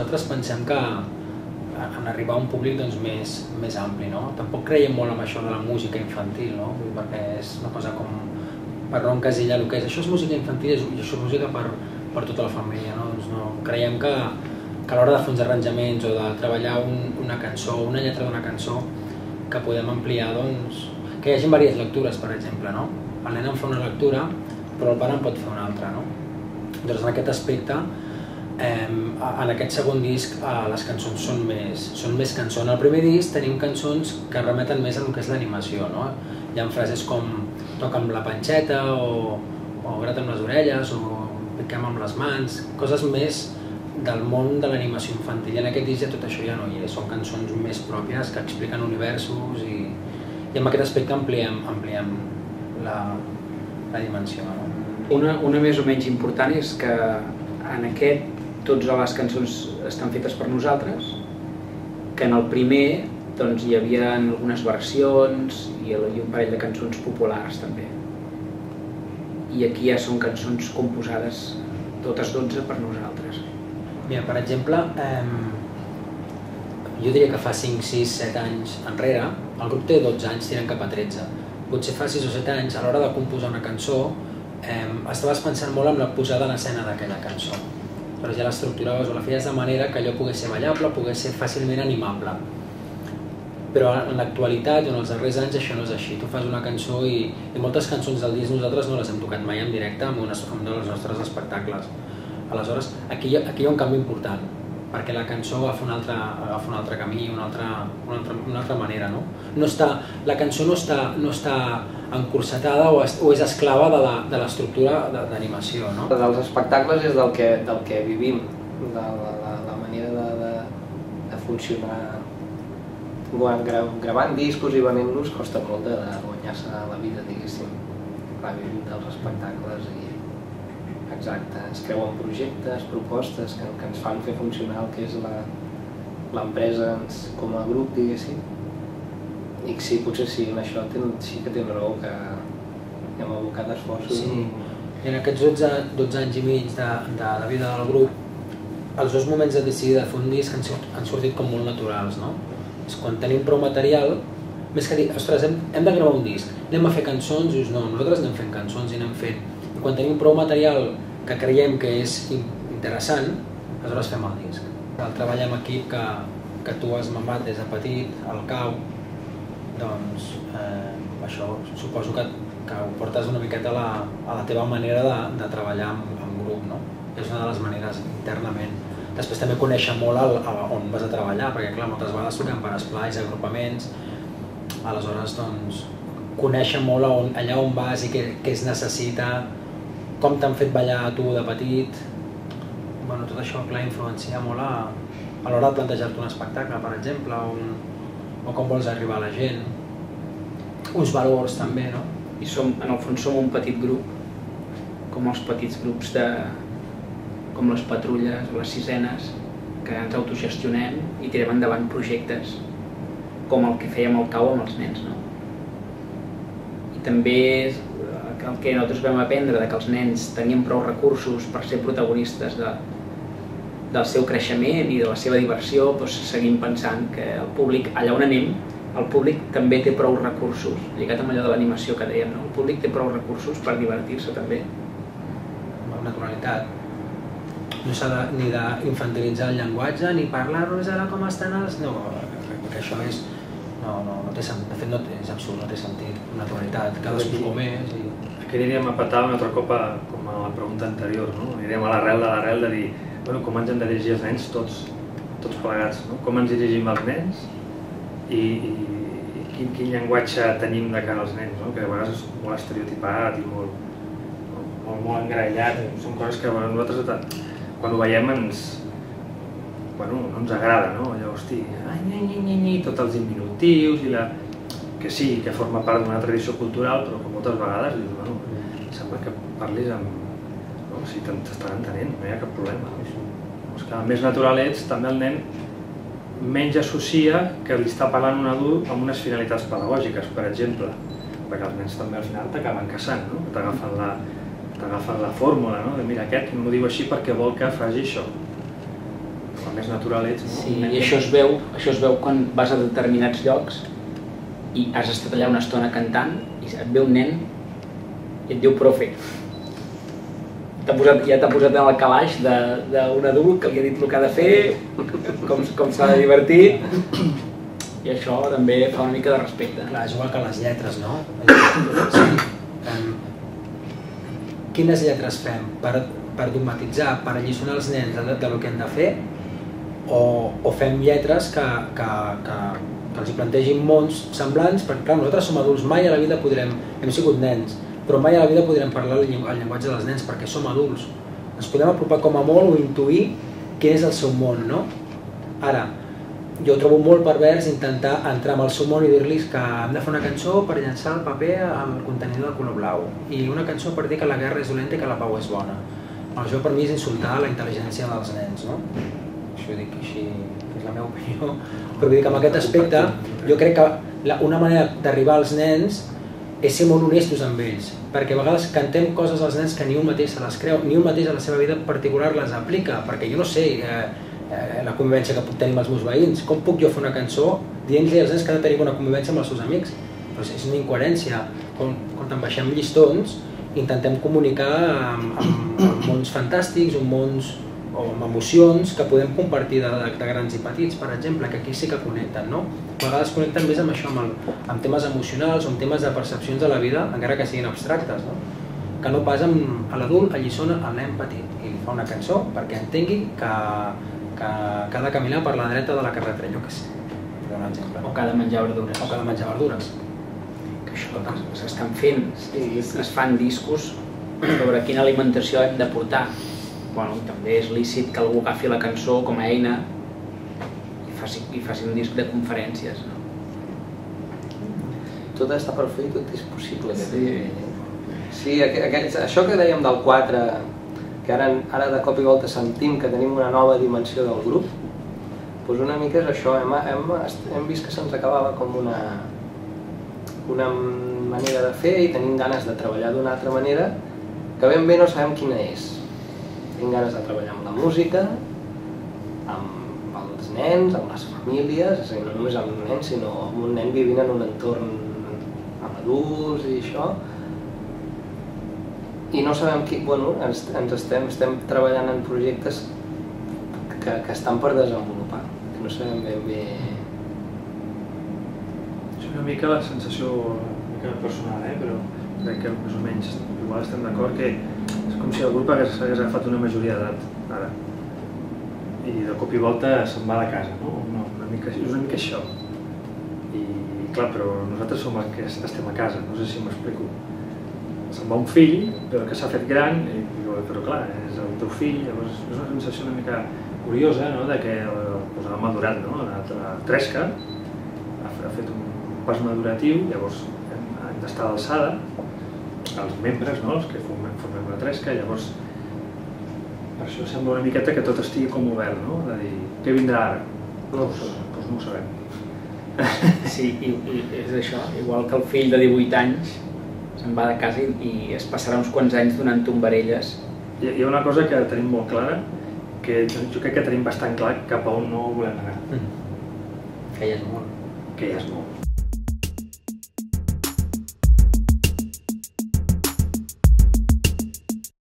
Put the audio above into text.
Nosaltres pensem que en arribar a un públic més ampli, no? Tampoc creiem molt en això de la música infantil, no? Perquè és una cosa com per no encasillar el que és. Això és música infantil i això és música per tota la família, no? Doncs no. Creiem que a l'hora de fer uns arranjaments o de treballar una cançó, una lletra d'una cançó, que podem ampliar, doncs, que hi hagi diverses lectures, per exemple, no? El nen en fa una lectura, però el pare en pot fer una altra, no? Doncs en aquest aspecte, en aquest segon disc les cançons són més cançons. En el primer disc tenim cançons que remeten més a el que és l'animació, no? Hi ha frases com toca'm la panxeta o grata'm les orelles o piquem amb les mans, coses més del món de l'animació infantil. I en aquest disc tot això ja no hi és, són cançons més pròpies que expliquen universos i en aquest aspecte ampliem la dimensió. Una més o menys important és que en aquest totes les cançons estan fetes per nosaltres, que en el primer doncs, hi havia algunes versions i un parell de cançons populars també. I aquí ja són cançons composades totes 12 per nosaltres. Mira, per exemple, jo diria que fa 5, 6, 7 anys enrere, el grup té 12 anys, tiren cap a 13. Potser fa 6 o 7 anys, a l'hora de composar una cançó, estaves pensant molt en la posada en escena d'aquella cançó. Però ja l'estructuraves o la feies de manera que allò pogués ser ballable, pogués ser fàcilment animable. Però en l'actualitat, en els darrers anys, això no és així. Tu fas una cançó i moltes cançons del disc nosaltres no les hem tocat mai en directe en un dels nostres espectacles. Aleshores, aquí hi ha un canvi important, perquè la cançó agafa un altre camí, una altra manera, no? La cançó no està encursetada o és esclava de l'estructura d'animació, no? Dels espectacles és del que vivim, de la manera de funcionar. Gravant discos i venent-los costa molt de guanyar-se la vida, diguéssim. Clar, vivim dels espectacles i exacte, ens creuen projectes, propostes que ens fan fer funcionar el que és l'empresa com a grup, diguéssim. I sí, potser sí, en això sí que tens raó, que hem abocat esforços. Sí, i en aquests 12 anys i mig de vida del grup, els dos moments de decidir de fer un disc han sortit com molt naturals, no? Quan tenim prou material, més que dir, ostres, hem de gravar un disc, anem a fer cançons, dius no, nosaltres anem fent cançons i anem fent. I quan tenim prou material que creiem que és interessant, aleshores fem el disc. El treball en equip que tu has mamat des de petit, al cau, doncs això suposo que ho portes una miqueta a la teva manera de treballar en grup, no? És una de les maneres internament. Després també conèixer molt on vas a treballar, perquè clar, moltes vegades toquem per esplais, agrupaments, aleshores doncs conèixer molt allà on vas i què es necessita, com t'han fet ballar a tu de petit. Bueno, tot això clar influencia molt a l'hora de plantejar-te un espectacle, per exemple, o com vols arribar a la gent, uns valors també, no? I en el fons som un petit grup, com els petits grups com les patrulles o les sisenes, que ens autogestionem i tirem endavant projectes com el que fèiem al cau amb els nens, no? I també el que nosaltres vam aprendre que els nens tenien prou recursos per ser protagonistes del seu creixement i de la seva diversió, doncs seguim pensant que el públic, allà on anem, el públic també té prou recursos, lligat amb allò de l'animació que dèiem, no? El públic té prou recursos per divertir-se també. Amb naturalitat. No s'ha ni d'infantilitzar el llenguatge, ni parlar-nos ara com estan els... No, perquè això és... No té sentit, de fet no és absurd, no té sentit, naturalitat, cadascú com és i... Aquí anirem a petar un altre cop com a la pregunta anterior, no? Anirem a l'arrel de dir, bueno, com ens hem de dirigir els nens tots plegats, no? Com ens dirigim als nens i quin llenguatge tenim de cara als nens, no? Que a vegades és molt estereotipat i molt engraellat, són coses que nosaltres quan ho veiem no ens agrada, no? Allò, hosti, tots els diminutius i que sí, que forma part d'una tradició cultural, però que moltes vegades dius, bueno, sembla que parlis amb... Si t'estan entenent, no hi ha cap problema. Doncs que més natural ets, també el nen menys associa que li està parlant un adult amb unes finalitats pedagògiques, per exemple, perquè els nens també al final t'acaben caçant, no? T'agafen la fórmula, no? Mira, aquest m'ho diu així perquè vol que faci això. com més natural ets, no? Sí, i això es veu quan vas a determinats llocs i has estat allà una estona cantant i et ve un nen i et diu profe. Ja t'ha posat en el calaix d'un adult que li ha dit el que ha de fer, com s'ha de divertir, i això també fa una mica de respecte. Clar, és igual que les lletres, no? Quines lletres fem? Per dogmatitzar, per alliçonar els nens del que han de fer, o fem lletres que els hi plantegin mons semblants, perquè clar, nosaltres som adults, mai a la vida hem sigut nens, però mai a la vida podrem parlar el llenguatge dels nens perquè som adults. Ens podem apropar com a molt o intuir què és el seu món, no? Ara, jo trobo molt pervers intentar entrar en el seu món i dir-los que hem de fer una cançó per llançar el paper al contenidor de color blau i una cançó per dir que la guerra és dolenta i que la pau és bona. Això per mi és insultar la intel·ligència dels nens, no? Això ho dic així, és la meva opinió, però vull dir que en aquest aspecte jo crec que una manera d'arribar als nens és ser molt honestos amb ells, perquè a vegades cantem coses als nens que ni un mateix se les creu, ni un mateix a la seva vida particular les aplica, perquè jo no sé la convivència que puc tenir amb els meus veïns, com puc jo fer una cançó dient-li als nens que ha de tenir una convivència amb els seus amics? Però és una incoherència, quan baixem llistons intentem comunicar amb mons fantàstics, o amb emocions que podem compartir de grans i petits, per exemple, que aquí sí que connecten, no? A vegades connecten més amb això, amb temes emocionals o amb temes de percepcions de la vida, encara que siguin abstractes, no? Que no pas a l'adult alliçona el nen petit i li fa una cançó perquè entengui que ha de caminar per la dreta de la carretera, jo què sé, per un exemple. O que ha de menjar verdures. O que ha de menjar verdures. Que això s'estan fent, es fan discos sobre quina alimentació hem de portar. Bueno, també és lícit que algú agafi la cançó com a eina i faci un disc de conferències, no? Tot està per fer i tot és possible. Sí, això que dèiem del 4, que ara de cop i volta sentim que tenim una nova dimensió del grup, doncs una mica és això, hem vist que se'ns acabava com una manera de fer i tenim ganes de treballar d'una altra manera que ben bé no sabem quina és. Tinc ganes de treballar amb la música, amb els nens, amb les famílies, és a dir, no només amb nens, sinó amb un nen vivint en un entorn amb adults i això. I no sabem estem treballant en projectes que estan per desenvolupar, que no sabem ben bé... És una mica la sensació personal, però crec que més o menys igual estem d'acord que és com si el grup hagués agafat una majoria d'edat ara i de cop i volta se'n va de casa, no? És una mica això. I clar, però nosaltres som els que estem a casa, no sé si m'explico. Se'n va un fill, però que s'ha fet gran, però clar, és el teu fill, llavors és una sensació una mica curiosa, no? De que ha madurat, no? La Tresca ha fet un pas maduratiu, llavors hem d'estar a l'alçada, els membres, no? Els que formem la Tresca, llavors per això sembla una miqueta que tot estigui com obert, no? De dir, què vindrà ara? No ho sabem. Sí, i és això, igual que el fill de 18 anys se'n va de casa i es passarà uns quants anys donant tombarelles. Hi ha una cosa que tenim molt clara, que jo crec que tenim bastant clar cap a on no volem anar. Que ja és molt. Que ja és molt.